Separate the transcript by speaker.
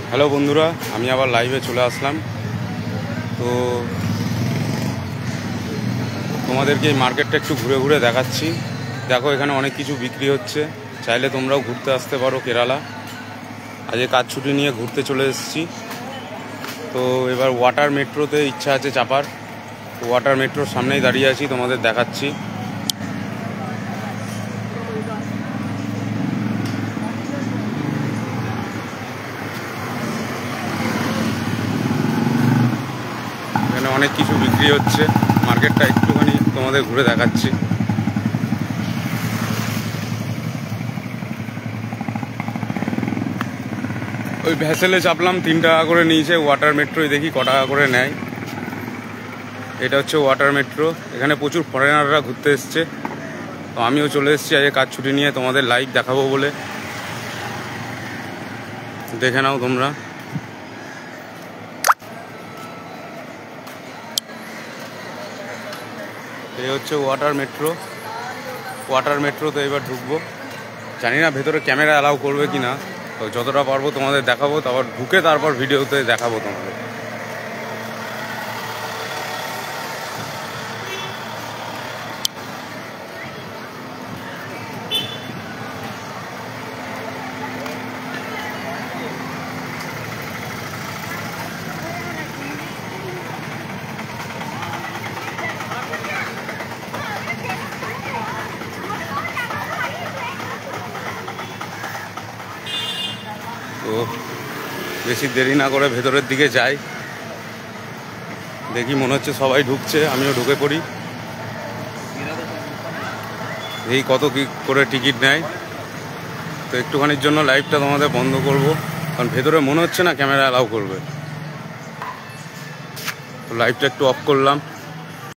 Speaker 1: Hello বন্ধুরা, আমি আবার লাইভে চলে আসলাম। তো তোমাদেরকে এই মার্কেটটা একটু ঘুরে ঘুরে দেখাচ্ছি। দেখো, এখানে অনেক কিছু বিক্রি হচ্ছে, চাইলে তোমরাও ঘুরতে আসতে পারো কেরালা। আজকে কাজ ছুটি নিয়ে ঘুরতে চলে এসেছি। তো এবার ওয়াটার মেট্রোতে ইচ্ছা আছে চাপার। তো ওয়াটার মেট্রোর সামনেই দাঁড়িয়ে আছি, তোমাদের দেখাচ্ছি। এখানে অনেক কিছু বিক্রি হচ্ছে, মার্কেটটা একটুখানি তোমাদের ঘুরে দেখাচ্ছি। ওই ভ্যাসেলে চাপলাম, 3 টাকা করে নিয়েছে। ওয়াটার মেট্রোয় দেখি ক টাকা করে নেয়। এটা হচ্ছে ওয়াটার মেট্রো। এখানে প্রচুর ফরেনাররা ঘুরতে এসছে। তো আমিও চলে এসেছি আজকে কাজ ছুটি নিয়ে, তোমাদের লাইভ দেখাবো বলে। দেখে নাও তোমরা। এই হচ্ছে ওয়াটার মেট্রো। ওয়াটার মেট্রোতে এবার ঢুকবো। জানি না ভেতরে ক্যামেরা অ্যালাউ করবে কি না। তো যতটা পারবো তোমাদের দেখাবো, তারপর ঢুকে তারপর ভিডিওতে দেখাবো তোমাদের। তো বেশি দেরি না করে ভেতরের দিকে যাই। দেখি, মনে হচ্ছে সবাই ঢুকছে, আমিও ঢুকে পড়ি। এই কত কি করে টিকিট নেয়। তো একটুখানির জন্য লাইভটা তোমাদের বন্ধ করব, কারণ ভেতরে মনে হচ্ছে না ক্যামেরা অ্যালাউ করবে। তো লাইভটা একটু অফ করলাম।